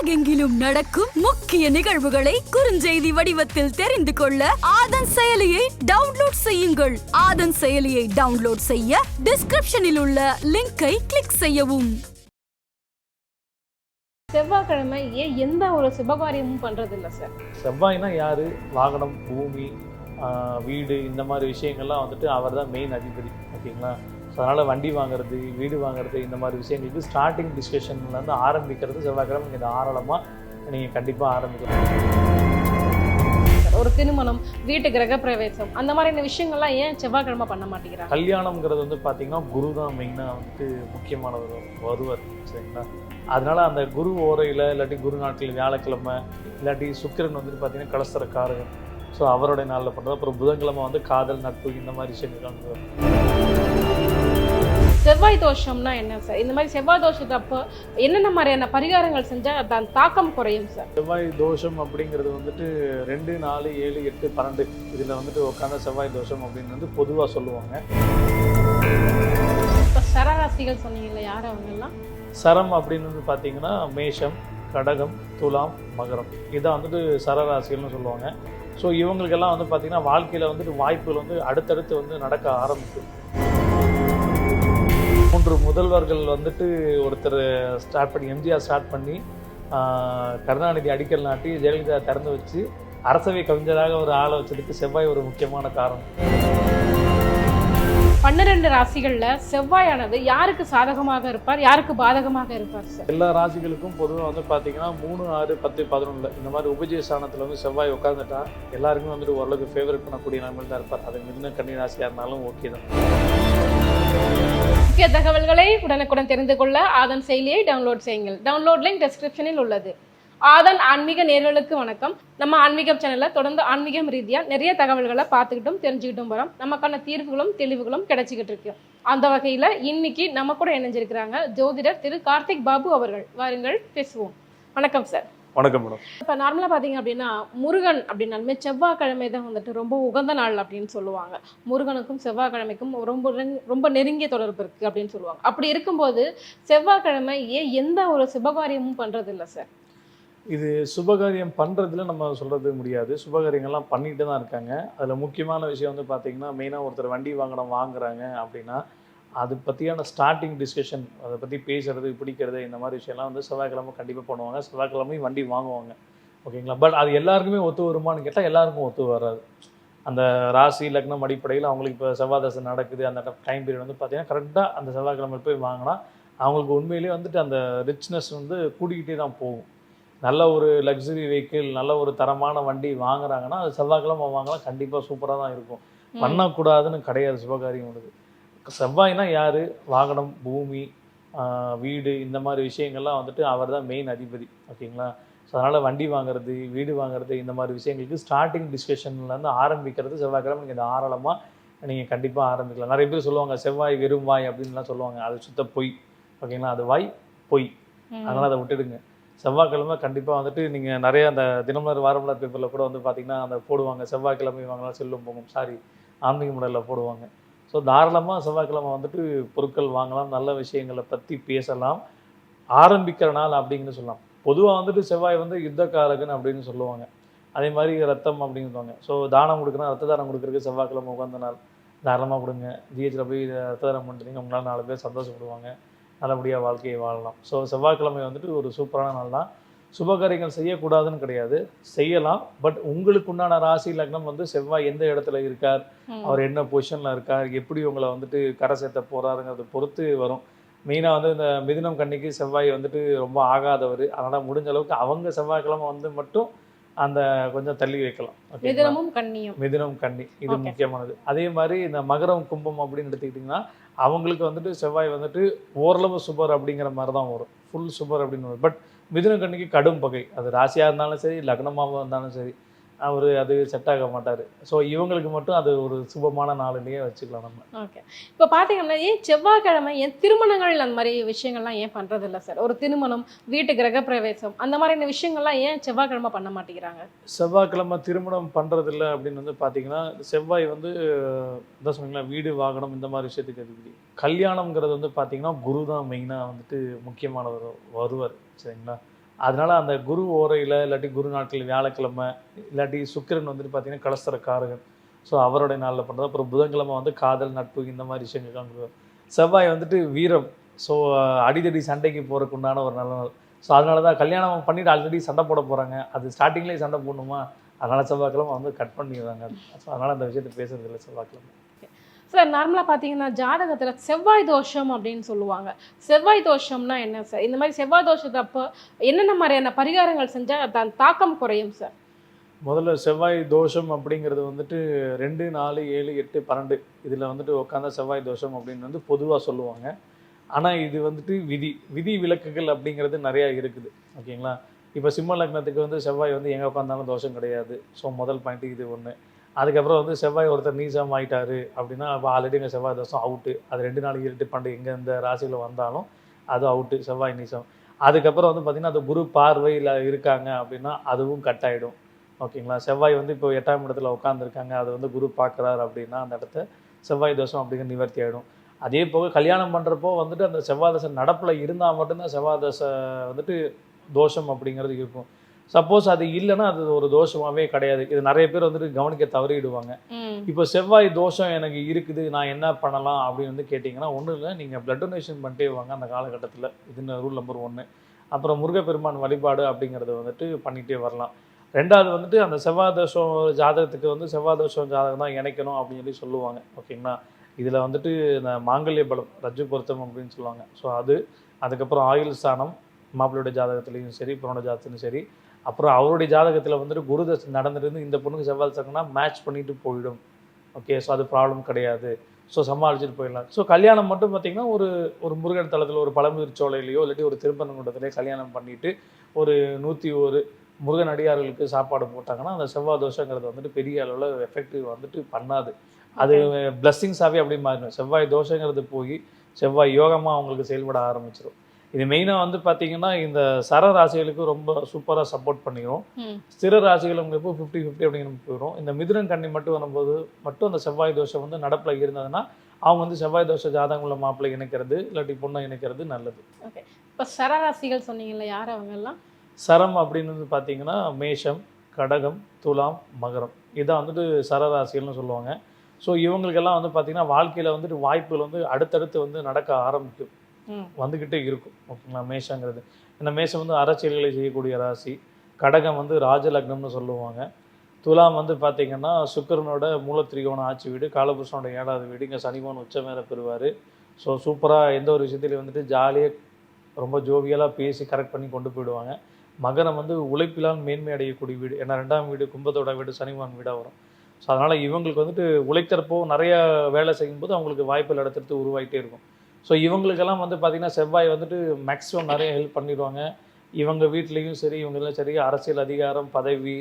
உலகெங்கிலும் நடக்கும் முக்கிய நிகழ்வுகளை குறுஞ்செய்தி வடிவத்தில் தெரிந்து கொள்ள ஆதன் செயலியை டவுன்லோட் செய்யுங்கள். ஆதன் செயலியை டவுன்லோட் செய்ய டிஸ்கிரிப்ஷனில் உள்ள லிங்கை கிளிக் செய்யவும். செவ்வாய்க்கிழமை ஏன் எந்த ஒரு சுபகாரியமும் பண்றது இல்ல சார்? செவ்வாய்னா யாரு? வாகனம், பூமி, வீடு, இந்த மாதிரி விஷயங்கள்லாம் வந்துட்டு அவர் தான் மெயின் அதிபதி. ஓகேங்களா? ஸோ அதனால் வண்டி வாங்குறது, வீடு வாங்குறது, இந்த மாதிரி விஷயங்களுக்கு ஸ்டார்டிங் டிஸ்கஷன்லேருந்து ஆரம்பிக்கிறது செவ்வாய்க்கிழமை நீங்கள் தாராளமாக நீங்கள் கண்டிப்பாக ஆரம்பிக்கணும். ஒரு திருமணம், வீட்டு கிரக பிரவேசம், அந்த மாதிரியான விஷயங்கள்லாம் ஏன் செவ்வாய்க்கிழமை பண்ண மாட்டேங்கிறாங்க? கல்யாணம்ங்கிறது வந்து பார்த்தீங்கன்னா குரு தான் மெயினாக வந்துட்டு முக்கியமானவர் வருவார். சரிங்களா? அதனால அந்த குரு ஓரையில் இல்லாட்டி குரு நாட்கள் வியாழக்கிழமை இல்லாட்டி சுக்கிரன் வந்துட்டு பார்த்தீங்கன்னா கலஸ்தர காரகம். ஸோ அவருடைய நாளில் பண்ணுறது. அப்புறம் புதன்கிழமை வந்து காதல், நட்பு, இந்த மாதிரி விஷயங்கள். செவ்வாய் தோஷம்னா என்ன சார்? இந்த மாதிரி செவ்வாய் தோஷத்தை அப்போ என்னென்ன மாதிரியான பரிகாரங்கள் செஞ்சால் அதன் தாக்கம் குறையும் சார்? செவ்வாய் தோஷம் அப்படிங்கிறது வந்துட்டு 2, 4, 7, 8, 12 இதில் வந்துட்டு உட்காந்த செவ்வாய் தோஷம் அப்படின்னு வந்து பொதுவாக சொல்லுவாங்க. இப்போ சரராசிகள் சொன்னீங்கல்ல, யார் அவங்கெல்லாம்? சரம் அப்படின்னு வந்து பார்த்தீங்கன்னா மேஷம், கடகம், துலாம், மகரம், இதான் வந்துட்டு சரராசிகள்னு சொல்லுவாங்க. ஸோ இவங்களுக்கெல்லாம் வந்து பார்த்திங்கன்னா வாழ்க்கையில் வந்துட்டு வாய்ப்புகள் வந்து அடுத்தடுத்து வந்து நடக்க ஆரம்பிக்கும். 3 முதல்வர்கள் வந்துட்டு ஒருத்தர் ஸ்டார்ட் பண்ணி, எம்ஜிஆர் ஸ்டார்ட் பண்ணி, கருணாநிதி அடிக்கல் நாட்டி, ஜெயலலிதா திறந்து வச்சு அரசவை கவிஞராக ஒரு ஆளை வச்சதுக்கு செவ்வாய் ஒரு முக்கியமான காரணம். 12 ராசிகள்ல செவ்வாயானது யாருக்கு சாதகமாக இருப்பார், யாருக்கு பாதகமாக இருப்பார் சார்? எல்லா ராசிகளுக்கும் பொதுவாக வந்து பார்த்தீங்கன்னா 3, 6, 10, 11 இந்த மாதிரி உபஜய ஸ்தானத்தில் வந்து செவ்வாய் உட்காந்துட்டா எல்லாருக்குமே வந்துட்டு ஓரளவுக்கு ஃபேவரட் பண்ணக்கூடிய நிலைமையில் தான் இருப்பார். அது மிதுன கன்னி ராசியாக இருந்தாலும் ஓகே தான். முக்கிய தகவல்களை உடனுக்குடன் தெரிந்து கொள்ள ஆதன் செயலியை டவுன்லோட் செய்யுங்கள். டவுன்லோட் லிங்க் டிஸ்கிரிப்ஷனில் உள்ளது. ஆதன் ஆன்மீக நேயர்களுக்கு வணக்கம். நம்ம ஆன்மீகம் சேனல்ல தொடர்ந்து ஆன்மீகம் ரீதியா நிறைய தகவல்களை பார்த்துக்கிட்டும் தெரிஞ்சுக்கிட்டும் வரோம். நமக்கான தீர்வுகளும் தெளிவுகளும் கிடைச்சிக்கிட்டு இருக்கு. அந்த வகையில இன்னைக்கு நம்ம கூட இணைஞ்சிருக்கிறாங்க ஜோதிடர் திரு கார்த்திக் பாபு அவர்கள். வாருங்கள் பேசுவோம். வணக்கம் சார். வணக்கம் மேடம். இப்போ நார்மலாக பார்த்தீங்க அப்படின்னா முருகன் அப்படின்னாலுமே செவ்வாய்க்கிழமை தான் வந்துட்டு ரொம்ப உகந்த நாள் அப்படின்னு சொல்லுவாங்க. முருகனுக்கும் செவ்வாய்க்கிழமைக்கும் ரொம்ப நெருங்கிய தொடர்பு இருக்குது அப்படின்னு சொல்லுவாங்க. அப்படி இருக்கும்போது செவ்வாய்க்கிழமை ஏன் எந்த ஒரு சுபகாரியமும் பண்ணுறது இல்லை சார்? இது சுபகாரியம் பண்ணுறதுல நம்ம சொல்கிறது முடியாது. சுபகாரியங்கள்லாம் பண்ணிட்டு தான் இருக்காங்க. அதில் முக்கியமான விஷயம் வந்து பார்த்திங்கன்னா மெயினாக ஒருத்தர் வண்டி வாங்குறாங்க அப்படின்னா அது பற்றியான ஸ்டார்டிங் டிஸ்கஷன், அதை பற்றி பேசுகிறது, பிடிக்கிறது, இந்த மாதிரி விஷயம்லாம் வந்து செவ்வாய்க்கிழமை கண்டிப்பாக பண்ணுவாங்க. செவ்வாய்க்கிழமையும் வண்டி வாங்குவாங்க. ஓகேங்களா? பட் அது எல்லாருக்குமே ஒத்து வருமானு கேட்டால் எல்லாருக்கும் ஒத்து வராது. அந்த ராசி லக்னம் அடிப்படையில் அவங்களுக்கு இப்போ செவ்வாய் தசை நடக்குது, அந்த டைம் பீரியட் வந்து பார்த்திங்கன்னா கரெக்டாக அந்த செவ்வாய்க்கிழமை போய் வாங்கினா அவங்களுக்கு உண்மையிலேயே வந்துட்டு அந்த ரிச்னஸ் வந்து கூடிக்கிட்டே தான் போகும். நல்ல ஒரு லக்ஸுரி வெஹிக்கிள், நல்ல ஒரு தரமான வண்டி வாங்குறாங்கன்னா அது செவ்வாய்க்கிழமை வாங்கலாம், கண்டிப்பாக சூப்பராக தான் இருக்கும். பண்ணக்கூடாதுன்னு கிடையாது சுபகாரியம் உள்ளது. செவ்வாய்னா யார்? வாகனம், பூமி, வீடு, இந்த மாதிரி விஷயங்கள்லாம் வந்துட்டு அவர் தான் மெயின் அதிபதி. ஓகேங்களா? ஸோ அதனால் வண்டி வாங்குறது, வீடு வாங்குறது, இந்த மாதிரி விஷயங்களுக்கு ஸ்டார்டிங் டிஸ்கஷன்லேருந்து ஆரம்பிக்கிறது செவ்வாய்க்கிழமை நீங்கள் தாராளமாக நீங்கள் கண்டிப்பாக ஆரம்பிக்கலாம். நிறைய பேர் சொல்லுவாங்க செவ்வாய் வெறும் வாய் அப்படின்லாம் சொல்லுவாங்க. அது சுத்த பொய். ஓகேங்களா? அது வாய் பொய். அதனால் அதை விட்டுடுங்க. செவ்வாய்க்கிழமை கண்டிப்பாக வந்துட்டு நீங்கள் நிறைய அந்த தினமலர், வாரமலர் பேப்பரில் கூட வந்து பார்த்திங்கன்னா அந்த போடுவாங்க செவ்வாய்க்கிழமை வாங்கலாம் செல்லும் போகும், ஆன்மீக முறையில் போடுவாங்க. ஸோ தாராளமாக செவ்வாய்க்கிழமை வந்துட்டு பொருட்கள் வாங்கலாம், நல்ல விஷயங்களை பற்றி பேசலாம், ஆரம்பிக்கிற நாள் அப்படிங்கிற சொல்லலாம். பொதுவாக வந்துட்டு செவ்வாய் வந்து யுத்தக்காரகன் அப்படின்னு சொல்லுவாங்க. அதே மாதிரி ரத்தம் அப்படின்னு சொல்லுவாங்க. ஸோ தானம் கொடுக்குறா, ரத்த தானம் கொடுக்குறதுக்கு செவ்வாய்க்கிழமை உட்காந்த நாள். தாராளமாக கொடுங்க. ஜிஹெச்சில் போய் ரத்த தானம் பண்ணுறீங்க, உங்களால் 4 பேர் சந்தோஷப்படுவாங்க, நல்லபடியாக வாழ்க்கையை வாழலாம். ஸோ செவ்வாய்க்கிழமை வந்துட்டு ஒரு சூப்பரான நாள் தான். சுபகாரியங்கள் செய்யக்கூடாதுன்னு கிடையாது, செய்யலாம். பட் உங்களுக்கு உண்டான ராசி லக்னம் வந்து செவ்வாய் எந்த இடத்துல இருக்கார், அவர் என்ன பொசிஷனில் இருக்கார், எப்படி உங்களை வந்துட்டு கரை சேர்த்த போகிறாருங்கிறத பொறுத்து வரும். மெயினாக வந்து இந்த மிதுனம் கன்னிக்கு செவ்வாய் வந்துட்டு ரொம்ப ஆகாதவர். அதனால் முடிஞ்ச அளவுக்கு அவங்க செவ்வாய்க்கிழமை வந்து மட்டும் அந்த கொஞ்சம் தள்ளி வைக்கலாம். மிதுனம் கன்னி இது முக்கியமானது. அதே மாதிரி இந்த மகரம் கும்பம் அப்படின்னு எடுத்துக்கிட்டிங்கன்னா அவங்களுக்கு வந்துட்டு செவ்வாய் வந்துட்டு ஓரளவு சுபர் அப்படிங்கிற மாதிரி தான் வரும், ஃபுல் சுபர் அப்படின்னு வரும். பட் மிதுனம் கன்னிக்கு கடும் பகை. அது ராசியாக இருந்தாலும் சரி, லக்னமாக இருந்தாலும் சரி, அவர் அது செட் ஆக மாட்டார். ஸோ இவங்களுக்கு மட்டும் அது ஒரு சுபமான நாளிலேயே வச்சுக்கலாம் நம்ம. ஓகே. இப்போ பார்த்தீங்கன்னா ஏன் செவ்வாய்க்கிழமை ஏன் திருமணங்கள் அந்த மாதிரி விஷயங்கள்லாம் ஏன் பண்ணுறது இல்லை சார்? ஒரு திருமணம், வீட்டு கிரக பிரவேசம், அந்த மாதிரியான விஷயங்கள்லாம் ஏன் செவ்வாய்க்கிழமை பண்ண மாட்டேங்கிறாங்க? செவ்வாய்க்கிழமை திருமணம் பண்ணுறதில்ல அப்படின்னு வந்து பார்த்தீங்கன்னா செவ்வாய் வந்து இதான் சொன்னீங்களா, வீடு வாகனம் இந்த மாதிரி விஷயத்துக்கு அதிபதி. கல்யாணம்ங்கிறது வந்து பார்த்தீங்கன்னா குரு தான் மெயினாக வந்துட்டு முக்கியமானவர் வருவார். சரிங்களா? அதனால அந்த குரு ஓரையில் இல்லாட்டி குரு நாட்கள் வியாழக்கிழமை இல்லாட்டி சுக்கிரன் வந்துட்டு பார்த்தீங்கன்னா கலஸ்தர காரகன். ஸோ அவருடைய நாளில் பண்ணுறது. அப்புறம் புதன்கிழமை வந்து காதல் நட்பு இந்த மாதிரி விஷயங்கள்லாம் கொடுக்கும். செவ்வாய் வந்துட்டு வீரம். ஸோ அடிதடி சண்டைக்கு போகிறதுக்கு உண்டான ஒரு நல்ல நாள். ஸோ அதனால தான் கல்யாணம் பண்ணிட்டு ஆல்ரெடி சண்டை போட போகிறாங்க, அது ஸ்டார்டிங்லேயே சண்டை போடணுமா, அதனால் செவ்வாய்க்கிழமை வந்து கட் பண்ணிடுறாங்க. ஸோ அதனால் அந்த விஷயத்தை பேசுறது இல்லை செவ்வாய்க்கிழமை. சார் நார்மலாக பார்த்தீங்கன்னா ஜாதகத்தில் செவ்வாய் தோஷம் அப்படின்னு சொல்லுவாங்க. செவ்வாய் தோஷம்னா என்ன சார்? இந்த மாதிரி செவ்வாய் தோஷத்தை அப்போ என்னென்ன மாதிரியான பரிகாரங்கள் செஞ்சால் அதன் தாக்கம் குறையும் சார்? முதல்ல செவ்வாய் தோஷம் அப்படிங்கிறது வந்துட்டு 2, 4, 7, 8, 12 இதில் வந்துட்டு உட்காந்தா செவ்வாய் தோஷம் அப்படின்னு வந்து பொதுவாக சொல்லுவாங்க. ஆனால் இது வந்துட்டு விதி விலக்குகள் அப்படிங்கிறது நிறையா இருக்குது. ஓகேங்களா? இப்போ சிம்ம லக்னத்துக்கு வந்து செவ்வாய் வந்து எங்கே உட்காந்தாலும் தோஷம் கிடையாது. ஸோ முதல் பாயிண்ட்டு இது ஒன்று. அதுக்கப்புறம் வந்து செவ்வாய் ஒருத்தர் நீசம் ஆகிட்டாரு அப்படின்னா அப்போ ஆல்ரெடி எங்கள் செவ்வாய் தோஷம் அவுட்டு. அது 2, 4, 8, 12 எங்கே இந்த ராசியில் வந்தாலும் அது அவுட்டு, செவ்வாய் நீசம். அதுக்கப்புறம் வந்து பார்த்திங்கன்னா அது குரு பார்வையில் இருக்காங்க அப்படின்னா அதுவும் கட் ஆகிடும். ஓகேங்களா? செவ்வாய் வந்து இப்போ 8ஆம் இடத்துல உட்காந்துருக்காங்க, அது வந்து குரு பார்க்குறாரு அப்படின்னா அந்த இடத்த செவ்வாய் தோஷம் அப்படிங்கிற நிவர்த்தி ஆகிடும். அதே போக கல்யாணம் பண்ணுறப்போ வந்துட்டு அந்த செவ்வாய் தசை நடப்பில் இருந்தால் மட்டும்தான் செவ்வாய் தசை வந்துட்டு தோஷம் அப்படிங்கிறது இருக்கும். சப்போஸ் அது இல்லைன்னா அது ஒரு தோஷமாகவே கிடையாது. இது நிறைய பேர் வந்துட்டு கவனிக்க தவறிடுவாங்க. இப்போ செவ்வாய் தோஷம் எனக்கு இருக்குது, நான் என்ன பண்ணலாம் அப்படின்னு வந்து கேட்டிங்கன்னா ஒன்றும் இல்லை, நீங்கள் பிளட் டொனேஷன் பண்ணிட்டே வாங்க அந்த காலகட்டத்தில். இது ரூல் நம்பர் 1. அப்புறம் முருகப்பெருமான் வழிபாடு அப்படிங்கிறத வந்துட்டு பண்ணிகிட்டே வரலாம். 2வது வந்துட்டு அந்த செவ்வாய் தோஷம் ஜாதகத்துக்கு வந்து செவ்வாய் தோஷம் ஜாதகம் தான் இணைக்கணும் அப்படின்னு சொல்லி சொல்லுவாங்க. ஓகேங்களா? இதில் வந்துட்டு இந்த மாங்கல்ய பலம் ரஜ்ஜு பொருத்தம் அப்படின்னு சொல்லுவாங்க. ஸோ அதுக்கப்புறம் ஆயுள் ஸ்தானம் மாப்பிள்ளையோட ஜாதகத்துலேயும் சரி பொண்ணோட ஜாதகத்துலையும் சரி. அப்புறம் அவருடைய ஜாதகத்தில் வந்துட்டு குரு தசை நடந்துருந்து இந்த பொண்ணுக்கு செவ்வாய் தசைனா மேட்ச் பண்ணிட்டு போயிடும். ஓகே, ஸோ அது ப்ராப்ளம் கிடையாது. ஸோ சமாளிச்சுட்டு போயிடலாம். ஸோ கல்யாணம் மட்டும் பார்த்திங்கன்னா ஒரு முருகன் தளத்தில் ஒரு பழமுதிர்ச்சோலையிலையோ இல்லாட்டி ஒரு திருப்பரங்குன்றத்திலே கல்யாணம் பண்ணிவிட்டு ஒரு 101 முருகன் அடியார்களுக்கு சாப்பாடு போட்டாங்கன்னா அந்த செவ்வாய் தோஷங்கிறது வந்துட்டு பெரிய அளவில் எஃபெக்டிவ் வந்துட்டு பண்ணாது. அது பிளஸ்ஸிங்ஸாகவே அப்படி மாறிடும். செவ்வாய் தோஷங்கிறது போய் செவ்வாய் யோகமாக அவங்களுக்கு செயல்பட ஆரம்பிச்சிடும். இது மெயினாக வந்து பார்த்தீங்கன்னா இந்த சர ராசிகளுக்கு ரொம்ப சூப்பராக சப்போர்ட் பண்ணிடும். ஸ்திர ராசிகளுங்கிறப்போ 50-50 அப்படிங்கிற போயிடும். இந்த மிதுனம் கன்னி மட்டும் வரும்போது மட்டும் அந்த செவ்வாய் தோஷம் வந்து நடப்பில் இருந்ததுன்னா அவங்க வந்து செவ்வாய் தோஷ ஜாதகம் உள்ள மாப்பிள்ளை இணைக்கிறது இல்லாட்டி பொண்ணை இணைக்கிறது நல்லது. ஓகே, இப்போ சரராசிகள் சொன்னீங்கல்ல, யார் அவங்கெல்லாம்? சரம் அப்படின்னு வந்து பார்த்தீங்கன்னா மேஷம், கடகம், துலாம், மகரம் இதான் வந்துட்டு சரராசிகள்னு சொல்லுவாங்க. ஸோ இவங்களுக்கெல்லாம் வந்து பார்த்திங்கன்னா வாழ்க்கையில் வந்துட்டு வாய்ப்புகள் வந்து அடுத்தடுத்து வந்து நடக்க ஆரம்பிக்கும், வந்துக்கிட்டே இருக்கும். ஓகேங்களா? மேஷங்கிறது இந்த மேஷம் வந்து அரசியல்களை செய்யக்கூடிய ராசி. கடகம் வந்து ராஜலக்னம்னு சொல்லுவாங்க. துலாம் வந்து பார்த்திங்கன்னா சுக்கிரனோட மூலத்திரிகோண ஆட்சி வீடு, காலபுருஷனோட 7வது வீடு. இங்கே சனிமோன் உச்சம் வேற பெறுவார். ஸோ சூப்பராக எந்த ஒரு விஷயத்துலையும் வந்துட்டு ஜாலியாக ரொம்ப ஜோவியலாக பேசி கரெக்ட் பண்ணி கொண்டு போயிடுவாங்க. மகரம் வந்து உழைப்பிலால் மேன்மை அடையக்கூடிய வீடு. ஏன்னா 2ஆம் வீடு கும்பத்தோட வீடு சனிமோன் வீடாக வரும். ஸோ அதனால் இவங்களுக்கு வந்துட்டு உழைக்கிறப்போ நிறைய வேலை செய்யும்போது அவங்களுக்கு வாய்ப்புகள் அடுத்தடுத்து உருவாகிட்டே இருக்கும். ஸோ இவங்களுக்கெல்லாம் வந்து பார்த்திங்கன்னா செவ்வாய் வந்துட்டு மேக்ஸிமம் நிறைய ஹெல்ப் பண்ணிடுவாங்க. இவங்க வீட்லேயும் சரி இவங்கெல்லாம் சரி அரசியல் அதிகாரம் பதவி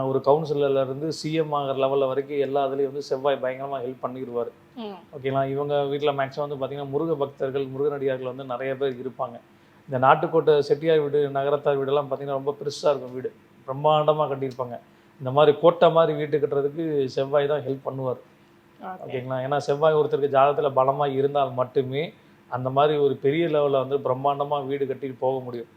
ஒரு கவுன்சிலர்லேருந்து சிஎம் ஆகிற லெவலில் வரைக்கும் எல்லா இதுலேயும் வந்து செவ்வாய் பயங்கரமாக ஹெல்ப் பண்ணிடுவார். ஓகேங்களா? இவங்க வீட்டில் மேக்ஸிமம் வந்து பார்த்திங்கன்னா முருக பக்தர்கள் முருகனடியார்கள் வந்து நிறைய பேர் இருப்பாங்க. இந்த நாட்டுக்கோட்டை செட்டியார் வீடு நகரத்தார் வீடெல்லாம் பார்த்திங்கன்னா ரொம்ப பெருசாக இருக்கும். வீடு பிரம்மாண்டமாக கட்டியிருப்பாங்க. இந்த மாதிரி கோட்டை மாதிரி வீட்டு கட்டுறதுக்கு செவ்வாய் தான் ஹெல்ப் பண்ணுவார். ஓகேங்களா? ஏன்னா செவ்வாய் ஒருத்தருக்கு ஜாதகத்தில் பலமாக இருந்தால் மட்டுமே அந்த மாதிரி ஒரு பெரிய லெவலில் வந்து பிரம்மாண்டமாக வீடு கட்டிட்டு போக முடியும்.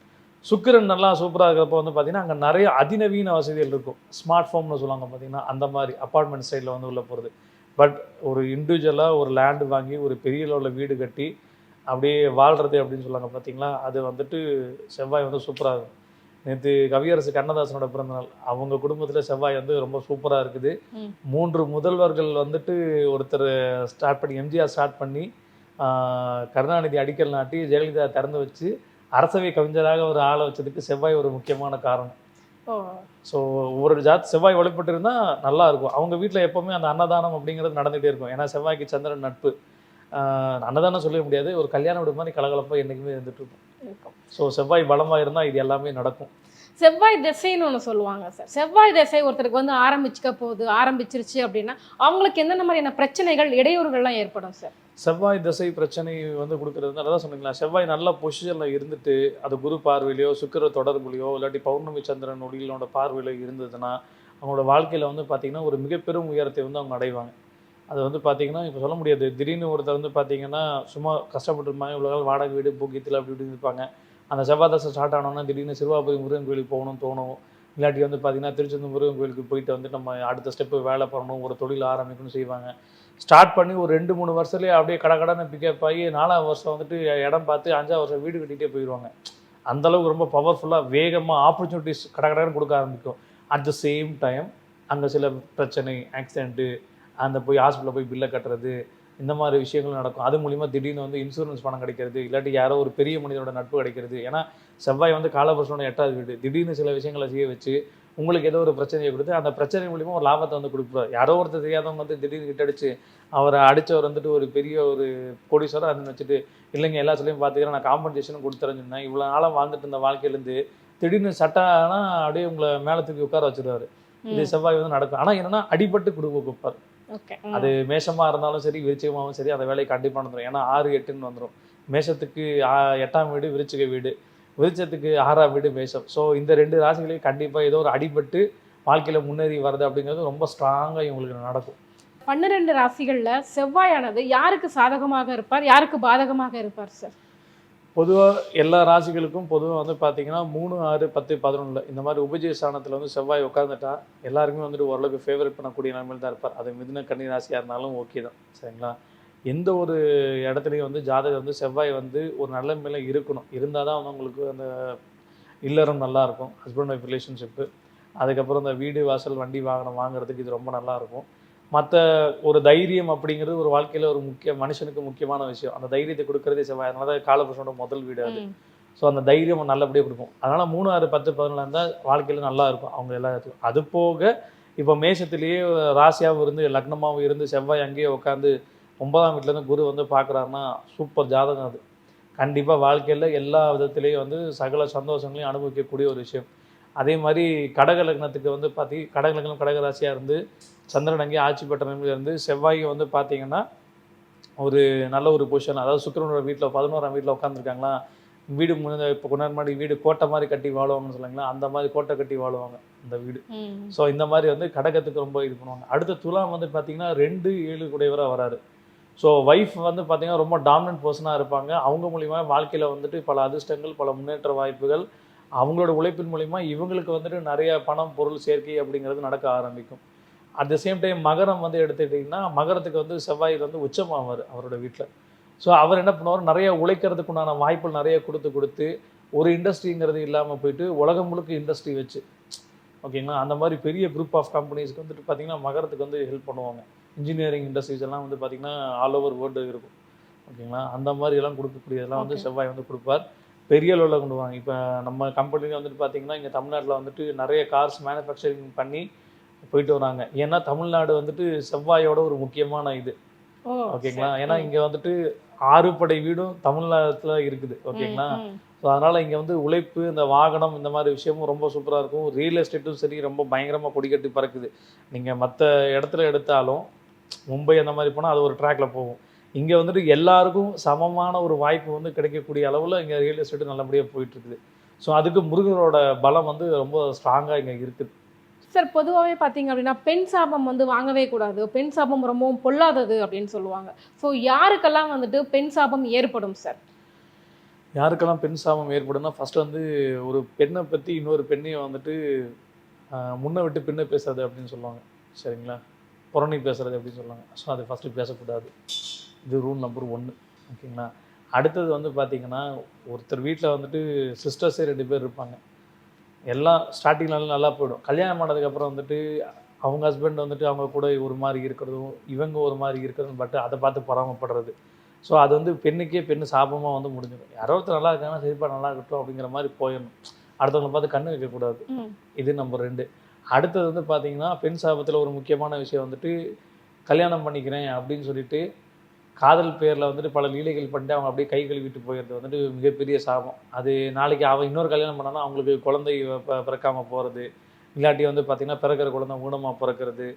சுக்கிரன் நல்லா சூப்பராக இருக்கிறப்போ வந்து பார்த்திங்கன்னா அங்கே நிறைய அதிநவீன வசதிகள் இருக்கும். ஸ்மார்ட் ஃபோம்னு சொல்லுவாங்க பார்த்திங்கன்னா, அந்த மாதிரி அப்பார்ட்மெண்ட் சைடில் வந்து உள்ளே போகிறது. பட் ஒரு இண்டிவிஜுவலாக ஒரு லேண்டு வாங்கி ஒரு பெரிய லெவலில் வீடு கட்டி அப்படியே வாழ்கிறது அப்படின்னு சொல்லுவாங்க பார்த்திங்களா, அது வந்துட்டு செவ்வாய் வந்து சூப்பராக இருக்கும். நேற்று கவியரசு கண்ணதாசனோட பிறந்தநாள். அவங்க குடும்பத்தில் செவ்வாய் வந்து ரொம்ப சூப்பராக இருக்குது. 3 முதல்வர்கள் வந்துட்டு ஒருத்தர் ஸ்டார்ட் பண்ணி எம்ஜிஆர் ஸ்டார்ட் பண்ணி கருணாநிதி அடிக்கல் நாட்டி ஜெயலலிதா திறந்து வச்சு அரசவை கவிஞராக ஒரு ஆளை வச்சதுக்கு செவ்வாய் ஒரு முக்கியமான காரணம். ஸோ ஒவ்வொரு செவ்வாய் வழிபட்டு இருந்தால் நல்லா இருக்கும். அவங்க வீட்டில் எப்போவுமே அந்த அன்னதானம் அப்படிங்கிறது நடந்துகிட்டே இருக்கும். ஏன்னா செவ்வாய்க்கு சந்திரன் நட்பு. அன்னதானம் சொல்ல முடியாது, ஒரு கல்யாண வீடு மாதிரி கலகலப்பாக என்றைக்குமே இருந்துட்டு இருக்கும். ஸோ செவ்வாய் பலமாக இருந்தால் இது எல்லாமே நடக்கும். செவ்வாய் திசைன்னு ஒன்று சொல்லுவாங்க சார். செவ்வாய் திசை ஒருத்தருக்கு வந்து ஆரம்பிச்சிருச்சு அப்படின்னா அவங்களுக்கு எந்தெந்த மாதிரியான பிரச்சனைகள் இடையூறுகள்லாம் ஏற்படும் சார்? செவ்வாய் திசை பிரச்சனை வந்து கொடுக்குறது அதான் சொன்னீங்களா, செவ்வாய் நல்ல பொசிஷனில் இருந்துட்டு அது குரு பார்வையிலையோ சுக்கிர தொடர்புலையோ இல்லாட்டி பௌர்ணமி சந்திரன் ஒளியிலோட பார்வையிலோ இருந்ததுன்னா அவங்களோட வாழ்க்கையில் வந்து பார்த்திங்கன்னா ஒரு மிகப்பெரும் உயரத்தை வந்து அவங்க அடைவாங்க. அது வந்து பார்த்திங்கன்னா இப்போ சொல்ல முடியாது. திடீர்னு ஒருத்தர் வந்து பார்த்திங்கன்னா சும்மா கஷ்டப்பட்டுருப்பாங்க, இவ்வளோ நாள் வாடகை வீடு பூக்கியத்தில் அப்படி இப்படி இருப்பாங்க. அந்த செவ்வாய் தசை ஸ்டார்ட் ஆனோன்னா திடீர்னு சிறுவாபுரி முருகன் கோயிலுக்கு போகணும்னு தோணும். இல்லாட்டி வந்து பார்த்திங்கன்னா திருச்செந்தூர் முருகன் கோயிலுக்கு போயிட்டு வந்து நம்ம அடுத்த ஸ்டெப்பு வேலை பண்ணணும், ஒரு தொழில் ஆரம்பிக்கணும்னு செய்வாங்க. ஸ்டார்ட் பண்ணி ஒரு 2-3 வருஷத்துலேயே அப்படியே கடன்னு பிக்கப் ஆகி 4ஆவது வருஷம் வந்துட்டு இடம் பார்த்து 5ஆவது வருஷம் வீடு கட்டிகிட்டே போயிடுவாங்க. அந்தளவுக்கு ரொம்ப பவர்ஃபுல்லாக வேகமாக ஆப்பர்ச்சுனிட்டிஸ் கடன்னு கொடுக்க ஆரம்பிக்கும். அட் த சேம் டைம் அங்கே சில பிரச்சனை, ஆக்சிடென்ட்டு, அந்த போய் ஹாஸ்பிட்டலில் போய் பில்லை கட்டுறது, இந்த மாதிரி விஷயங்கள் நடக்கும். அது மூலிமா திடீர்னு வந்து இன்சூரன்ஸ் பணம் கிடைக்கிறது, இல்லாட்டி யாரோ ஒரு பெரிய மனிதனோட நட்பு கிடைக்கிறது. ஏன்னா செவ்வாய் வந்து காலபுருஷனோட 8வது வீடு. திடீர்னு சில விஷயங்களை செய்ய வச்சு உங்களுக்கு ஏதோ ஒரு பிரச்சனையை கொடுத்து அந்த பிரச்சனை மூலிமா ஒரு லாபத்தை வந்து கொடுப்பார். யாரோ ஒருத்தர் தெரியாதவங்க வந்து திடீர்னு கிட்டடிச்சு அவரை அடித்தவர் வந்துட்டு ஒரு பெரிய ஒரு கோடீஸ்வரர் அதுன்னு வச்சுட்டு, இல்லைங்க எல்லா சொல்லியும் பார்த்துக்கிறேன், நான் காம்பன்சேஷனும் கொடுத்துறேன்னு சொன்னேன், இவ்வளோ நாளாக வாழ்ந்துட்டு இருந்த வாழ்க்கையிலேருந்து திடீர்னு சட்டானா அப்படியே உங்களை மேலே தூக்கி உட்கார வச்சுருவாரு. இது செவ்வாய் வந்து நடக்கும். ஆனால் என்னன்னா அடிபட்டு குடும்ப கொடுப்பார். அது மேஷமாக இருந்தாலும் சரி, விருச்சிகமாகவும் சரி, அந்த வேலையை கண்டிப்பாக வந்துடும். ஏன்னா 6-8ன்னு வந்துடும். மேஷத்துக்கு 8ஆம் வீடு விருச்சிக வீடு, விருச்சத்துக்கு 6ஆம் வீடு மேஷம். ஸோ இந்த 2 ராசிகளையும் கண்டிப்பாக ஏதோ ஒரு அடிபட்டு வாழ்க்கையில் முன்னேறி வருது அப்படிங்கிறது ரொம்ப ஸ்ட்ராங்காக இவங்களுக்கு நடக்கும். 12 ராசிகளில் செவ்வாயானது யாருக்கு சாதகமாக இருப்பார், யாருக்கு பாதகமாக இருப்பார் சார்? பொதுவாக எல்லா ராசிகளுக்கும் பொதுவாக வந்து பார்த்தீங்கன்னா 3, 6, 10, 11 இந்த மாதிரி உபஜய ஸ்தானத்தில் வந்து செவ்வாய் உட்காந்துட்டா எல்லாருக்குமே வந்துட்டு ஓரளவுக்கு ஃபேவரட் பண்ணக்கூடிய நிலைமையில் தான் இருப்பார். அது மிதுன கன்னி ராசியாக இருந்தாலும் ஓகே தான், சரிங்களா? எந்த ஒரு இடத்துலையும் வந்து ஜாதகம் வந்து செவ்வாய் வந்து ஒரு நல்ல நிலைமையில இருக்கணும். இருந்தால் தான் வந்து உங்களுக்கு அந்த இல்லறம் நல்லாயிருக்கும், ஹஸ்பண்ட் ஒய்ஃப் ரிலேஷன்ஷிப்பு, அதுக்கப்புறம் இந்த வீடு வாசல் வண்டி வாகனம் வாங்குறதுக்கு இது ரொம்ப நல்லாயிருக்கும். மற்ற ஒரு தைரியம் அப்படிங்கிறது ஒரு வாழ்க்கையில் ஒரு மனுஷனுக்கு முக்கியமான விஷயம். அந்த தைரியத்தை கொடுக்குறதே செவ்வாய். அதனால தான் காலபுருஷனோட முதல் வீடு அது. ஸோ அந்த தைரியம் நல்லபடியாக கொடுக்கும். அதனால் 3, 6, 10, 11 இருந்தால் வாழ்க்கையில் நல்லா இருக்கும் அவங்க எல்லாத்துக்கும். அது போக இப்போ மேஷத்துலேயே ராசியாகவும் இருந்து லக்னமாகவும் இருந்து செவ்வாய் அங்கேயே உட்காந்து 9ஆம் வீட்டிலேருந்து குரு வந்து பார்க்குறாருன்னா சூப்பர் ஜாதகம் அது. கண்டிப்பாக வாழ்க்கையில் எல்லா விதத்துலேயும் வந்து சகல சந்தோஷங்களையும் அனுபவிக்கக்கூடிய ஒரு விஷயம். அதே மாதிரி கடக லக்னத்துக்கு வந்து கடக லக்னம் கடக ராசியாக இருந்து சந்திரன் அங்கேயே ஆட்சி பெற்ற நிலைமையில இருந்து செவ்வாய் வந்து பார்த்தீங்கன்னா ஒரு நல்ல ஒரு பொசிஷன், அதாவது சுக்கிரனோட வீட்டில் 11ஆம் வீட்டில் உட்காந்துருக்காங்களா, வீடு இப்போ கொஞ்ச நேரம் மாதிரி வீடு கோட்டை மாதிரி கட்டி வாழுவாங்கன்னு சொல்லுவாங்களா, அந்த மாதிரி கோட்டை கட்டி வாழுவாங்க இந்த வீடு. ஸோ இந்த மாதிரி வந்து கடகத்துக்கு ரொம்ப இது பண்ணுவாங்க. அடுத்த துலாம் வந்து பார்த்தீங்கன்னா 2, 7 கூடையவராக வராரு. ஸோ ஒய்ஃப் வந்து பார்த்தீங்கன்னா ரொம்ப டாமினன்ட் பர்சனாக இருப்பாங்க. அவங்க மூலிமா வாழ்க்கையில் வந்துட்டு பல அதிர்ஷ்டங்கள், பல முன்னேற்ற வாய்ப்புகள், அவங்களோட உழைப்பின் மூலிமா இவங்களுக்கு வந்துட்டு நிறைய பணம் பொருள் சேர்க்கை அப்படிங்கிறது நடக்க ஆரம்பிக்கும். அட் த சேம் டைம் மகரம் வந்து எடுத்துக்கிட்டிங்கன்னா மகரத்துக்கு வந்து செவ்வாய் வந்து உச்சமாவார் அவரோட வீட்டில். ஸோ அவர் என்ன பண்ணுவார், நிறைய உழைக்கிறதுக்குண்டான வாய்ப்புகள் நிறைய கொடுத்து ஒரு இண்டஸ்ட்ரிங்கிறது இல்லாமல் போயிட்டு உலகம் முழுக்க இண்டஸ்ட்ரி வச்சு, ஓகேங்களா, அந்த மாதிரி பெரிய குரூப் ஆஃப் கம்பெனிஸ்க்கு வந்துட்டு பார்த்திங்கன்னா மகரத்துக்கு வந்து ஹெல்ப் பண்ணுவாங்க. இன்ஜினியரிங் இண்டஸ்ட்ரீஸ் எல்லாம் வந்து பார்த்திங்கன்னா ஆல் ஓவர் வேர்ல்டு இருக்கும், ஓகேங்களா. அந்த மாதிரி எல்லாம் கொடுக்கக்கூடியதெல்லாம் வந்து செவ்வாய் வந்து கொடுப்பார். பெரிய அளவில் கொண்டு வாங்க. இப்போ நம்ம கம்பெனிலேயே வந்துட்டு பார்த்திங்கன்னா இங்கே தமிழ்நாட்டில் வந்துட்டு நிறைய கார்ஸ் மேனுஃபேக்சரிங் பண்ணி போயிட்டு வராங்க. ஏன்னா தமிழ்நாடு வந்துட்டு செவ்வாயோட ஒரு முக்கியமான இது, ஓகேங்களா. ஏன்னா இங்கே வந்துட்டு 6 படை வீடும் தமிழ்நாட்டில் இருக்குது, ஓகேங்களா. ஸோ அதனால் இங்கே வந்து உழைப்பு, இந்த வாகனம், இந்த மாதிரி விஷயமும் ரொம்ப சூப்பராக இருக்கும். ரியல் எஸ்டேட்டும் சரி ரொம்ப பயங்கரமாக கொடிக்கட்டி பறக்குது. நீங்கள் மற்ற இடத்துல எடுத்தாலும் மும்பை அந்த மாதிரி போனால் அது ஒரு ட்ராக்ல போகும். இங்கே வந்துட்டு எல்லாருக்கும் சமமான ஒரு வாய்ப்பு வந்து கிடைக்கக்கூடிய அளவில் இங்கே ரியல் எஸ்டேட்டு நல்லபடியாக போயிட்டுருக்குது. ஸோ அதுக்கு முருகனோட பலம் வந்து ரொம்ப ஸ்ட்ராங்காக இங்கே இருக்குது. சார் பொதுவாகவே பார்த்தீங்க அப்படின்னா பெண் சாபம் வந்து வாங்கவே கூடாது, பெண் சாபம் ரொம்பவும் பொல்லாதது அப்படின்னு சொல்லுவாங்க. ஸோ யாருக்கெல்லாம் வந்துட்டு பெண் சாபம் ஏற்படும் சார்? யாருக்கெல்லாம் பெண் சாபம் ஏற்படும்னா, ஃபஸ்ட்டு வந்து ஒரு பெண்ணை பற்றி இன்னொரு பெண்ணையை வந்துட்டு முன்னை விட்டு பின்ன பேசுறது அப்படின்னு சொல்லுவாங்க, சரிங்களா. புறணி பேசுறது அப்படின்னு சொல்லுவாங்க. ஸோ அது ஃபஸ்ட்டு பேசக்கூடாது. இது ரூல் நம்பர் 1, ஓகேங்களா. அடுத்தது வந்து பார்த்திங்கன்னா, ஒருத்தர் வீட்டில் வந்துட்டு சிஸ்டர்ஸே 2 பேர் இருப்பாங்க. எல்லாம் ஸ்டார்டிங்லாம் நல்லா போயிடும். கல்யாணம் ஆனதுக்கப்புறம் வந்துட்டு அவங்க ஹஸ்பண்ட் வந்துட்டு அவங்க கூட ஒரு மாதிரி இருக்கிறதும் இவங்க ஒரு மாதிரி இருக்கிறதும் பட்டு அதை பார்த்து பொறாமப்படுறது. ஸோ அது வந்து பெண்ணுக்கே பெண்ணு சாபமாக வந்து முடிஞ்சிடும். யாரோ ஒருத்தர் நல்லா இருக்காங்கன்னா சரிப்பா நல்லா இருக்கட்டும் அப்படிங்கிற மாதிரி போயிடணும். அடுத்தவங்களை பார்த்து கண்ணு வைக்கக்கூடாது. இது நம்பர் 2. அடுத்தது வந்து பார்த்திங்கன்னா பெண் சாபத்தில் ஒரு முக்கியமான விஷயம் வந்துட்டு கல்யாணம் பண்ணிக்கிறேன் அப்படின்னு சொல்லிட்டு காதல் பேரில் வந்துட்டு பல லீலைகள் பண்ணிட்டு அவங்க அப்படியே கை கழுவிட்டு போயிடுறது வந்துட்டு மிகப்பெரிய சாபம். அது நாளைக்கு அவன் இன்னொரு கல்யாணம் பண்ணாலும் அவங்களுக்கு குழந்தை பிறக்காமல் போகிறது, இல்லாட்டி வந்து பார்த்திங்கன்னா பிறக்கிற குழந்தை ஊனமாக பிறக்கிறது,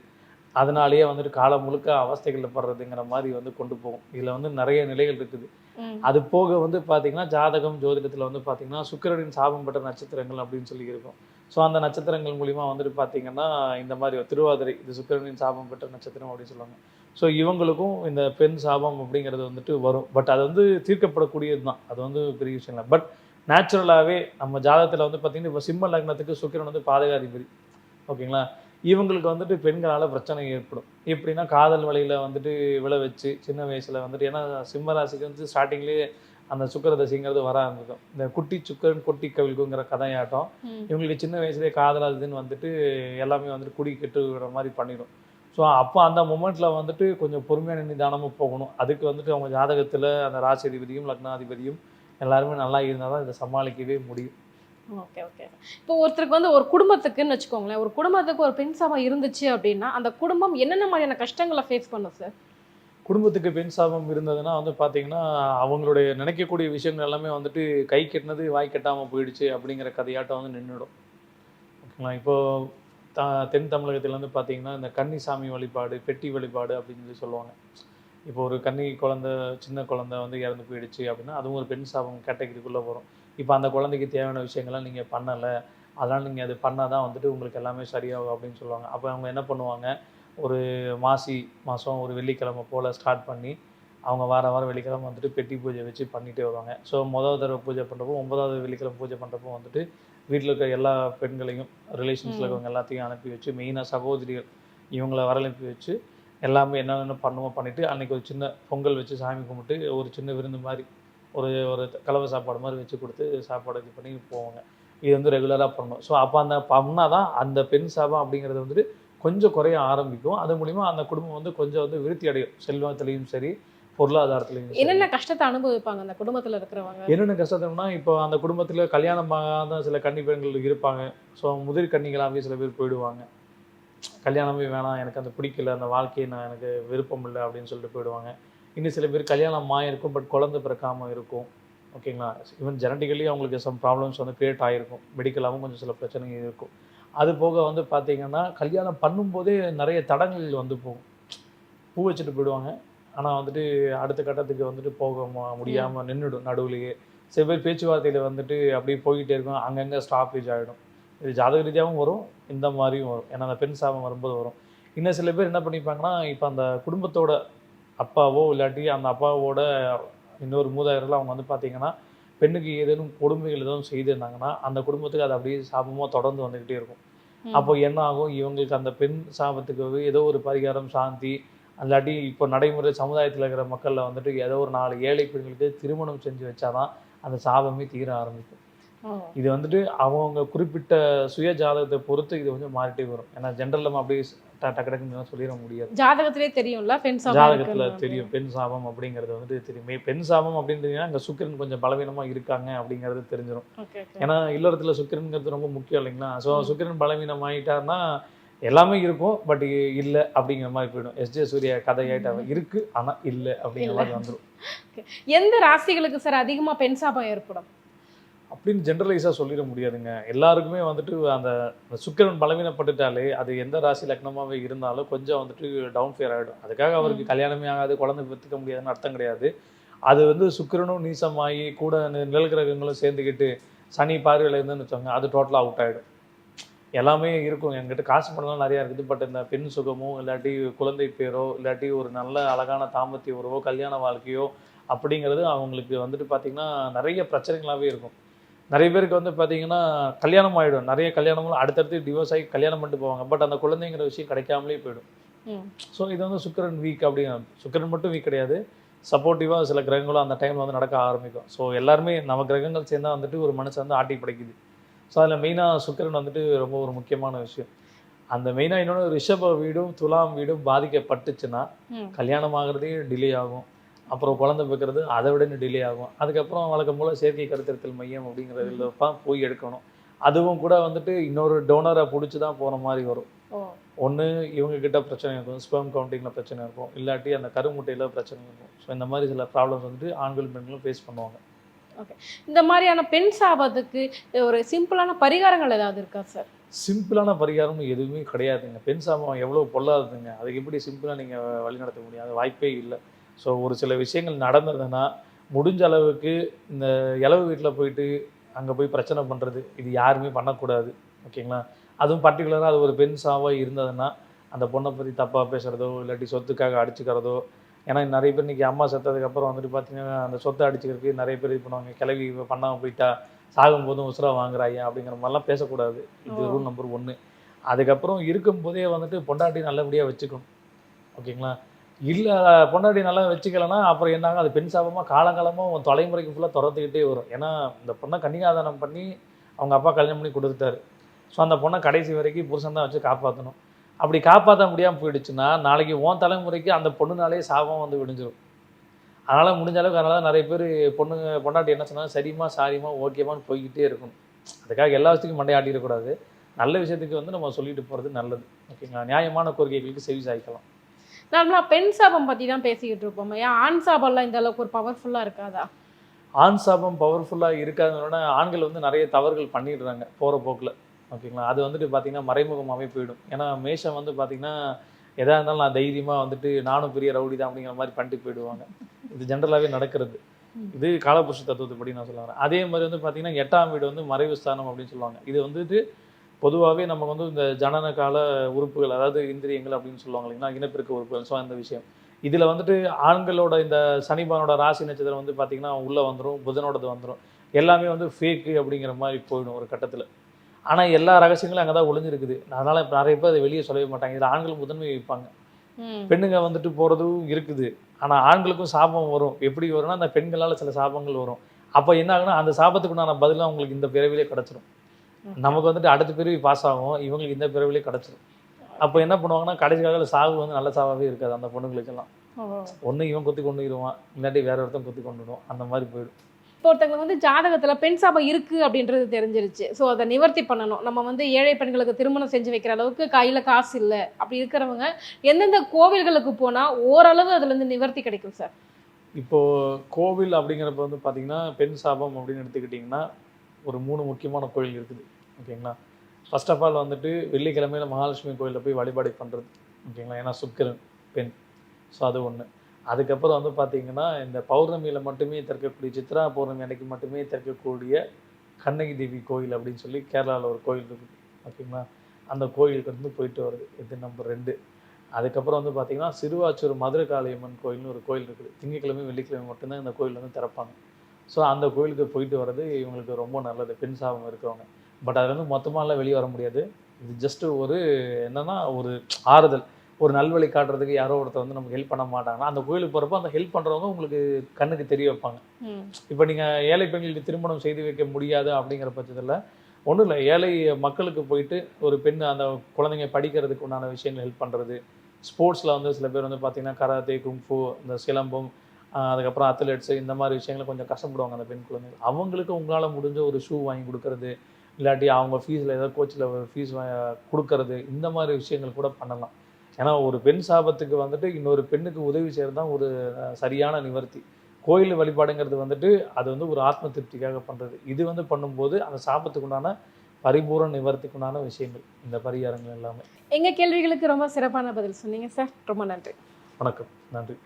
அதனாலேயே வந்துட்டு காலம் முழுக்க அவஸ்தைகளில் படுறதுங்கிற மாதிரி வந்து கொண்டு போகும். இதில் வந்து நிறைய நிலைகள் இருக்குது. அது போக வந்து பார்த்திங்கன்னா ஜாதகம் ஜோதிடத்தில் வந்து பார்த்திங்கன்னா சுக்கிரனின் சாபம் பெற்ற நட்சத்திரங்கள் அப்படின்னு சொல்லி இருக்கும். ஸோ அந்த நட்சத்திரங்கள் மூலிமா வந்துட்டு பார்த்திங்கன்னா இந்த மாதிரி திருவாதிரை, இது சுக்கிரனின் சாபம் பெற்ற நட்சத்திரம் அப்படின்னு சொல்லுவாங்க. ஸோ இவங்களுக்கும் இந்த பெண் சாபம் அப்படிங்கிறது வந்துட்டு வரும். பட் அது வந்து தீர்க்கப்படக்கூடியது தான், அது வந்து பெரிய விஷயம் இல்லை. பட் நேச்சுரலாகவே நம்ம ஜாதகத்தில் வந்து பார்த்திங்கன்னா இப்போ சிம்ம லக்னத்துக்கு சுக்கிரன் வந்து பாதகாதிபதி, ஓகேங்களா? இவங்களுக்கு வந்துட்டு பெண்களால் பிரச்சனை ஏற்படும். எப்படின்னா காதல் வழியில் வந்துட்டு விழ வச்சு சின்ன வயசில் வந்துட்டு, ஏன்னா சிம்ம ராசிக்கு வந்து ஸ்டார்டிங்லேயே அந்த சுக்கரதசிங்கிறது வர ஆரம்பிக்கும். இந்த குட்டி சுக்கரன் கொட்டி கவிழ்க்குங்கிற கதையாட்டம் இவங்களுக்கு சின்ன வயசுலேயே காதலாதுன்னு வந்துட்டு எல்லாமே வந்துட்டு குடி கெட்டு விடுற மாதிரி பண்ணிடும். ஸோ அப்போ அந்த மொமெண்ட்டில் வந்துட்டு கொஞ்சம் பொறுமையான நிதானமாக போகணும். அதுக்கு வந்துட்டு அவங்க ஜாதகத்தில் அந்த ராசிதிபதியும் லக்னாதிபதியும் எல்லாருமே நல்லா இருந்தால் தான் இதை சமாளிக்கவே முடியும். Okay okay. இப்போ ஒருத்தருக்கு வந்து ஒரு குடும்பத்துக்குன்னு வச்சுக்கோங்களேன், ஒரு குடும்பத்துக்கு ஒரு பெண் சாபம் இருந்துச்சு அப்படின்னா அந்த குடும்பம் என்னென்ன மாதிரியான கஷ்டங்களை ஃபேஸ் பண்ணும் சார்? குடும்பத்துக்கு பெண் சாபம் இருந்ததுன்னா வந்து பார்த்தீங்கன்னா அவங்களுடைய நினைக்கக்கூடிய விஷயங்கள் எல்லாமே வந்துட்டு கை கெட்டினது வாய் கெட்டாமல் போயிடுச்சு அப்படிங்கிற கதையாட்டம் வந்து நின்றுடும், ஓகேங்களா? இப்போது தென் தமிழகத்தில் வந்து பார்த்தீங்கன்னா இந்த கன்னி சாமி வழிபாடு, பெட்டி வழிபாடு அப்படின்னு சொல்லி சொல்லுவாங்க. இப்போ ஒரு கன்னி குழந்தை, சின்ன குழந்தை வந்து இறந்து போயிடுச்சு அப்படின்னா அதுவும் ஒரு பெண் சாபம் கேட்டகரிக்குள்ளே வரும். இப்போ அந்த குழந்தைக்கு தேவையான விஷயங்கள்லாம் நீங்கள் பண்ணலை, அதனால் நீங்கள் அது பண்ணால் தான் வந்துட்டு உங்களுக்கு எல்லாமே சரியாகும் அப்படின்னு சொல்லுவாங்க. அப்போ அவங்க என்ன பண்ணுவாங்க, ஒரு மாசி மாதம் ஒரு வெள்ளிக்கிழமை போல் ஸ்டார்ட் பண்ணி அவங்க வாரம் வெள்ளிக்கிழமை வந்துட்டு பெட்டி பூஜை வச்சு பண்ணிகிட்டே வருவாங்க. ஸோ முதல் தடவை பூஜை பண்ணுறப்போ 9வது வெள்ளிக்கிழமை பூஜை பண்ணுறப்போ வந்துட்டு வீட்டில் இருக்க எல்லா பெண்களையும் ரிலேஷன்ஸில் இருக்கவங்க எல்லாத்தையும் அனுப்பி வச்சு, மெயினாக சகோதரிகள் இவங்கள வரலனுப்பி வச்சு எல்லாமே என்னென்ன பண்ணுவோம் பண்ணிவிட்டு அன்றைக்கி ஒரு சின்ன பொங்கல் வச்சு சாமி கும்பிட்டு ஒரு சின்ன விருந்து மாதிரி ஒரு கலவை சாப்பாடு மாதிரி வச்சு கொடுத்து சாப்பாடு இது பண்ணி போவாங்க. இது வந்து ரெகுலராக பண்ணணும். ஸோ அப்போ அந்த பண்ணால் தான் அந்த பெண் சாபம் அப்படிங்கிறது வந்துட்டு கொஞ்சம் குறைய ஆரம்பிக்கும். அது மூலிமா அந்த குடும்பம் வந்து கொஞ்சம் வந்து விருத்தி அடையும், செல்வத்துலேயும் சரி பொருளாதாரத்துலையும். என்னென்ன கஷ்டத்தை அனுபவிப்பாங்க அந்த குடும்பத்தில் இருக்கிறவங்க? என்னென்ன கஷ்டம்னா இப்போ அந்த குடும்பத்தில் கல்யாணம் ஆகாத சில கன்னி பெண்கள் இருப்பாங்க. ஸோ முதிர் கன்னிகளாகவே சில பேர் போயிடுவாங்க. கல்யாணமே வேணாம், எனக்கு அந்த பிடிக்கல, அந்த வாழ்க்கையை எனக்கு விருப்பம் இல்லை அப்படின்னு சொல்லிட்டு போயிடுவாங்க. இன்னும் சில பேர் கல்யாணம் ஆகிருக்கும் பட் குழந்தை பிறக்காமல் இருக்கும், ஓகேங்களா? ஈவன் ஜெனட்டிக்கலி அவங்களுக்கு சம் ப்ராப்ளம்ஸ் வந்து க்ரியேட் ஆகிருக்கும், மெடிக்கலாகவும் கொஞ்சம் சில பிரச்சனைகள் இருக்கும். அது போக வந்து பார்த்திங்கன்னா கல்யாணம் பண்ணும்போதே நிறைய தடங்கள் வந்து போகும். பூ வச்சுட்டு போயிடுவாங்க, ஆனால் வந்துட்டு அடுத்த கட்டத்துக்கு வந்துட்டு போக முடியாமல் நின்றுடும் நடுவுலையே. சில பேர் பேச்சுவார்த்தையில் வந்துட்டு அப்படியே போய்கிட்டே இருக்கும், அங்கங்கே ஸ்டாப்பேஜ் ஆகிடும். இது ஜாதக ரீதியாகவும் வரும், இந்த மாதிரியும் வரும். ஏன்னா அந்த பெண் சாபம் வரும்போது வரும். இன்னும் சில பேர் என்ன பண்ணிப்பாங்கன்னா, இப்போ அந்த குடும்பத்தோட அப்பாவோ இல்லாட்டி அந்த அப்பாவோட இன்னொரு மூதாயிரெல்லாம் அவங்க வந்து பார்த்திங்கன்னா பெண்ணுக்கு ஏதேனும் கொடுமைகள் எதுவும் செய்திருந்தாங்கன்னா அந்த குடும்பத்துக்கு அது அப்படியே சாபமாக தொடர்ந்து வந்துக்கிட்டே இருக்கும். அப்போ என்ன ஆகும், இவங்களுக்கு அந்த பெண் சாபத்துக்கு ஏதோ ஒரு பரிகாரம், சாந்தி, அல்லாட்டி இப்போ நடைமுறை சமுதாயத்தில் இருக்கிற மக்களில் வந்துட்டு ஏதோ ஒரு 4 ஏழை பெண்களுக்கு திருமணம் செஞ்சு வச்சாதான் அந்த சாபமே தீர ஆரம்பிக்கும். இது வந்துட்டு அவங்க குறிப்பிட்ட சுய ஜாதகத்தை பொறுத்து இது கொஞ்சம் மாறிட்டே வரும். ஏன்னா ஜென்ரல் நம்ம அப்படியே டக்கு டக்குன்னு சொல்லிட முடியாது. ஜாதகத்திலே தெரியும்ல பெண் சாபம், ஜாதகத்துல தெரியும் பெண் சாபம் அப்படிங்கிறது வந்துட்டு தெரியும். பெண் சாபம் அப்படின்றீங்கன்னா அங்கே சுக்கிரன் கொஞ்சம் பலவீனமா இருக்காங்க அப்படிங்கிறது தெரிஞ்சிடும். ஏன்னா இல்லறத்துல சுக்கிரன்ங்கிறது ரொம்ப முக்கியம் இல்லைங்களா? ஸோ சுக்கிரன் பலவீனம் ஆகிட்டாருன்னா எல்லாமே இருக்கும் பட் இல்லை அப்படிங்கிற மாதிரி போயிடும். எஸ்ஜே சூர்யா கதையாயிட்ட இருக்கு ஆனால் இல்லை அப்படிங்கிற மாதிரி வந்துடும். எந்த ராசிகளுக்கு சார் அதிகமாக பெண் சாபம் ஏற்படும் அப்படின்னு ஜென்ரலைஸாக சொல்லிட முடியாதுங்க. எல்லாருக்குமே வந்துட்டு அந்த சுக்கிரன் பலவீனப்பட்டுட்டாலே அது எந்த ராசி லக்னமாகவே இருந்தாலும் கொஞ்சம் வந்துட்டு டவுன் ஃபேர் ஆகிடும். அதுக்காக அவருக்கு கல்யாணமே ஆகாது, குழந்தை பெற்றுக்க முடியாதுன்னு அர்த்தம் கிடையாது. அது வந்து சுக்கிரனும் நீசமாகி கூட நிழல் கிரகங்களும் சேர்ந்துக்கிட்டு சனி பார்வையில் இருந்துன்னு வச்சாங்க, அது டோட்டலாக அவுட் ஆகிடும். எல்லாமே இருக்கும், என்கிட்ட காசு பணம்லாம் நிறையா இருக்குது, பட் இந்த பெண் சுகமோ இல்லாட்டி குழந்தை பேரோ இல்லாட்டி ஒரு நல்ல அழகான தாம்பத்திய உறவோ கல்யாண வாழ்க்கையோ அப்படிங்கிறது அவங்களுக்கு வந்துட்டு பார்த்திங்கன்னா நிறைய பிரச்சனைகளாகவே இருக்கும். நிறைய பேருக்கு வந்து பார்த்தீங்கன்னா கல்யாணம் ஆகிடும், நிறைய கல்யாணங்களும் அடுத்தடுத்து டிவோர்ஸ் ஆகி கல்யாணம் பண்ணிட்டு போவாங்க, பட் அந்த குழந்தைங்கிற விஷயம் கிடைக்காமலே போயிடும். ஸோ இது வந்து சுக்கிரன் வீக் அப்படின்னு, சுக்கிரன் மட்டும் வீக் கிடையாது, சப்போர்ட்டிவாக சில கிரகங்களும் அந்த டைமில் வந்து நடக்க ஆரம்பிக்கும். ஸோ எல்லாருமே நம்ம கிரகங்கள் சேர்ந்தால் வந்துட்டு ஒரு மனுஷன் வந்து ஆட்டி படைக்குது. ஸோ அதில் மெயினாக சுக்கிரன் வந்துட்டு ரொம்ப ஒரு முக்கியமான விஷயம். அந்த மெயினாக இன்னொன்று ரிஷப வீடும் துலாம் வீடும் பாதிக்கப்பட்டுச்சுன்னா கல்யாணம் ஆகிறதே டிலே ஆகும், அப்புறம் குழந்தை பிறக்கிறது அதை விட டிலே ஆகும். அதுக்கப்புறம் வழக்கம் போல் செயற்கை கருத்தரித்தல் மையம் அப்படிங்கிறதுல போய் எடுக்கணும். அதுவும் கூட வந்துட்டு இன்னொரு டோனரை பிடிச்சி தான் போகிற மாதிரி வரும். ஒன்று இவங்கக்கிட்ட பிரச்சனை இருக்கும், ஸ்பெர்ம் கவுண்டிங்கில் பிரச்சனை இருக்கும், இல்லாட்டி அந்த கருமுட்டையில் பிரச்சனை இருக்கும். ஸோ இந்த மாதிரி சில ப்ராப்ளம்ஸ் வந்துட்டு ஆண்கள் பெண்களும் ஃபேஸ் பண்ணுவாங்க. ஓகே, இந்த மாதிரியான பெண் சாபத்துக்கு ஒரு சிம்பிளான பரிகாரங்கள் ஏதாவது இருக்கா சார்? சிம்பிளான பரிகாரம் எதுவுமே கிடையாதுங்க. பெண் சாபம் எவ்வளோ பொல்லாதுங்க, அதுக்கு எப்படி சிம்பிளாக நீங்கள் வழிநடத்த முடியும்? அது வாய்ப்பே இல்லை. ஸோ ஒரு சில விஷயங்கள் நடந்ததுன்னா முடிஞ்ச அளவுக்கு இந்த இளவு வீட்டில் போயிட்டு அங்கே போய் பிரச்சனை பண்ணுறது இது யாருமே பண்ணக்கூடாது, ஓகேங்களா? அதுவும் பர்டிகுலராக அது ஒரு பெண் சாவாக இருந்ததுன்னா அந்த பொண்ணை பற்றி தப்பாக பேசுகிறதோ இல்லாட்டி சொத்துக்காக அடிச்சுக்கிறதோ. ஏன்னா நிறைய பேர் இன்றைக்கி அம்மா செத்ததுக்கப்புறம் வந்துட்டு பார்த்தீங்கன்னா அந்த சொத்தை அடிச்சுக்கிறதுக்கு நிறைய பேர் இது பண்ணுவாங்க, கிளவி பண்ணாமல் போயிட்டா சாகும்போதும் உசுரா வாங்குறாயா அப்படிங்கிற மாதிரிலாம் பேசக்கூடாது. இது ரூல் நம்பர் 1. அதுக்கப்புறம் இருக்கும்போதே வந்துட்டு பொண்டாட்டி நல்லபடியாக வச்சுக்கணும். ஓகேங்களா? இல்லை பொண்டாட்டி நல்லா வச்சுக்கலைன்னா அப்புறம் என்னாகும், அது பெண் சாபமாக காலங்காலமாக உன் தலைமுறைக்கு ஃபுல்லாக துரத்துக்கிட்டே வரும். ஏன்னா இந்த பொண்ணை கன்னிகாதானம் பண்ணி அவங்க அப்பா கல்யாணம் பண்ணி கொடுத்துட்டாரு. ஸோ அந்த பொண்ணை கடைசி வரைக்கும் புருஷன் தான் வச்சு காப்பாற்றணும். அப்படி காப்பாற்ற முடியாமல் போயிடுச்சுன்னா நாளைக்கு உன் தலைமுறைக்கு அந்த பொண்ணுனாலே சாபம் வந்து விடிஞ்சிடும். அதனால் முடிஞ்ச அளவுக்கு அதனால தான் நிறைய பேர் பொண்டாட்டி என்ன சொன்னாலும் சரிம்மா சாரிம்மா ஓகேமான்னு போய்கிட்டே இருக்கணும். அதுக்காக எல்லா விஷயத்துக்கும் மண்டை ஆட்டிடக்கூடாது. நல்ல விஷயத்துக்கு வந்து நம்ம சொல்லிட்டு போகிறது நல்லது. ஓகேங்களா? நியாயமான கோரிக்கைகளுக்கு செவி சாய்க்கலாம். நார்மலாக பெண் சாபம் பற்றி தான் பேசிக்கிட்டு இருப்போம். ஏன் ஆண் சாபம்லாம் இந்த அளவுக்கு ஒரு பவர்ஃபுல்லாக இருக்காதா? ஆண் சாபம் பவர்ஃபுல்லாக இருக்காதனால ஆண்கள் வந்து நிறைய தவறுகள் பண்ணிடுறாங்க போகிற போக்கில். ஓகேங்களா? அது வந்துட்டு பார்த்திங்கன்னா மறைமுகமாகவே போயிடும். ஏன்னா மேஷம் வந்து பார்த்திங்கன்னா எதாக இருந்தாலும் நான் தைரியமாக வந்துட்டு நானும் பெரிய ரவுடி தான் அப்படிங்கிற மாதிரி பண்ணிட்டு போயிடுவாங்க. இது ஜென்ரலாகவே நடக்கிறது. இது காலபுருஷ தத்துவத்தைப்படி நான் சொல்ல வரேன். அதே மாதிரி வந்து பார்த்திங்கன்னா 8ஆம் வீடு வந்து மறைவு ஸ்தானம் அப்படின்னு சொல்லுவாங்க. இது வந்துட்டு பொதுவாகவே நமக்கு வந்து இந்த ஜனன கால உறுப்புகள், அதாவது இந்திரியங்கள் அப்படின்னு சொல்லுவாங்க இல்லைங்களா, இனப்பெருக்க உறுப்புகள். ஸோ அந்த விஷயம் இதில் வந்துட்டு ஆண்களோட இந்த சனிபானோட ராசி நட்சத்திரம் வந்து பார்த்திங்கன்னா உள்ளே வந்துடும், புதனோடது வந்துடும். எல்லாமே வந்து ஃபேக்கு அப்படிங்கிற மாதிரி போயிடும் ஒரு கட்டத்தில். ஆனால் எல்லா ரகசியங்களும் அங்கே தான் ஒளிஞ்சிருக்குது. அதனால் நிறைய பேர் அதை வெளியே சொல்லவே மாட்டாங்க. இதில் ஆண்கள் முதன்மை வைப்பாங்க. பெண்ணுங்க வந்துட்டு போகிறதும் இருக்குது. ஆனால் ஆண்களுக்கும் சாபம் வரும். எப்படி வரும்னா அந்த பெண்களால் சில சாபங்கள் வரும். அப்போ என்ன ஆகுனா அந்த சாபத்துக்குண்டான பதிலாக அவங்களுக்கு இந்த பிறவிலே கிடச்சிரும். நமக்கு வந்துட்டு அடுத்த பிறவி பாஸ் ஆகும், இவங்களுக்கு இந்த பிறவிலே கிடச்சிரும். அப்போ என்ன பண்ணுவாங்கன்னா கடைசி காலத்தில் சாவு வந்து நல்ல சாவாகவே இருக்காது அந்த பொண்ணுங்களுக்கெல்லாம். ஒன்று இவன் கொத்தி கொண்டு வருவான், இல்லாட்டி வேற ஒருத்தன் கொத்தி கொண்டு வருவான். அந்த மாதிரி போயிடும். இப்போ ஒருத்தவங்க வந்து ஜாதகத்தில் பெண் சாபம் இருக்குது அப்படின்றது தெரிஞ்சிருச்சு. ஸோ அதை நிவர்த்தி பண்ணணும். நம்ம வந்து ஏழை பெண்களுக்கு திருமணம் செஞ்சு வைக்கிற அளவுக்கு கையில் காசு இல்லை அப்படி இருக்கிறவங்க எந்தெந்த கோவில்களுக்கு போனால் ஓரளவு அதுலேருந்து நிவர்த்தி கிடைக்கும் சார்? இப்போது கோவில் அப்படிங்கிறப்ப வந்து பார்த்திங்கன்னா பெண் சாபம் அப்படின்னு எடுத்துக்கிட்டிங்கன்னா ஒரு 3 முக்கியமான கோயில் இருக்குது. ஓகேங்களா? ஃபர்ஸ்ட் ஆஃப் ஆல் வந்துட்டு வெள்ளிக்கிழமையில் மகாலட்சுமி கோயிலில் போய் வழிபாடு பண்ணுறது. ஓகேங்களா? ஏன்னா சுக்கிரன் பெண். ஸோ அது ஒன்று. அதுக்கப்புறம் வந்து பார்த்திங்கன்னா இந்த பௌர்ணமியில் மட்டுமே திறக்கக்கூடிய சித்ரா பௌர்ணமி அன்னைக்கு மட்டுமே திறக்கக்கூடிய கண்ணகி தேவி கோயில் அப்படின்னு சொல்லி கேரளாவில் ஒரு கோயில் இருக்குது. ஓகேங்களா? அந்த கோயிலுக்கு வந்து போயிட்டு வருது. இது நம்பர் 2. அதுக்கப்புறம் வந்து பார்த்திங்கன்னா சிறுவாச்சூர் மதுரை காளியம்மன் கோயில்னு ஒரு கோயில் இருக்குது. திங்கட்கிழமை வெள்ளிக்கிழமை மட்டும்தான் இந்த கோயில் வந்து திறப்பாங்க. ஸோ அந்த கோயிலுக்கு போயிட்டு வர்றது இவங்களுக்கு ரொம்ப நல்லது, பெண் சாபம் இருக்கிறவங்க. பட் அதில் வந்து மொத்தமாலாம் வெளியே வர முடியாது. இது ஜஸ்ட்டு ஒரு என்னென்னா ஒரு ஆறுதல், ஒரு நல்வழி காட்டுறதுக்கு யாரோ ஒருத்தர் வந்து நமக்கு ஹெல்ப் பண்ண மாட்டாங்கன்னா அந்த கோயிலுக்கு போகிறப்போ அந்த ஹெல்ப் பண்ணுறவங்க உங்களுக்கு கண்ணுக்கு தெரிய வைப்பாங்க. இப்போ நீங்கள் ஏழை பெண்களுக்கு திருமணம் செய்து வைக்க முடியாது அப்படிங்கிற பட்சத்தில் ஒன்றும் இல்லை, ஏழை மக்களுக்கு போயிட்டு ஒரு பெண் அந்த குழந்தைங்க படிக்கிறதுக்கு உண்டான விஷயங்கள் ஹெல்ப் பண்ணுறது. ஸ்போர்ட்ஸில் வந்து சில பேர் வந்து பார்த்திங்கன்னா கராத்தே, குங்ஃபு, இந்த சிலம்பம், அதுக்கப்புறம் அத்லெட்ஸு, இந்த மாதிரி விஷயங்களை கொஞ்சம் கஷ்டப்படுவாங்க அந்த பெண் குழந்தைகள். அவங்களுக்கு உங்களால் முடிஞ்ச ஒரு ஷூ வாங்கி கொடுக்கறது, இல்லாட்டி அவங்க ஃபீஸில் ஏதாவது கோச்சில் ஃபீஸ் கொடுக்கறது, இந்த மாதிரி விஷயங்கள் கூட பண்ணலாம். ஏன்னா ஒரு பெண் சாபத்துக்கு வந்துட்டு இன்னொரு பெண்ணுக்கு உதவி செய்கிறது தான் ஒரு சரியான நிவர்த்தி. கோயில் வழிபாடுங்கிறது வந்துட்டு அது வந்து ஒரு ஆத்ம திருப்திக்காக பண்ணுறது. இது வந்து பண்ணும்போது அந்த சாபத்துக்குண்டான பரிபூர்ண நிவர்த்திக்குண்டான விஷயங்கள் இந்த பரிகாரங்கள் எல்லாமே. எங்கள் கேள்விகளுக்கு ரொம்ப சிறப்பான பதில் சொன்னீங்க சார். ரொம்ப நன்றி. வணக்கம். நன்றி.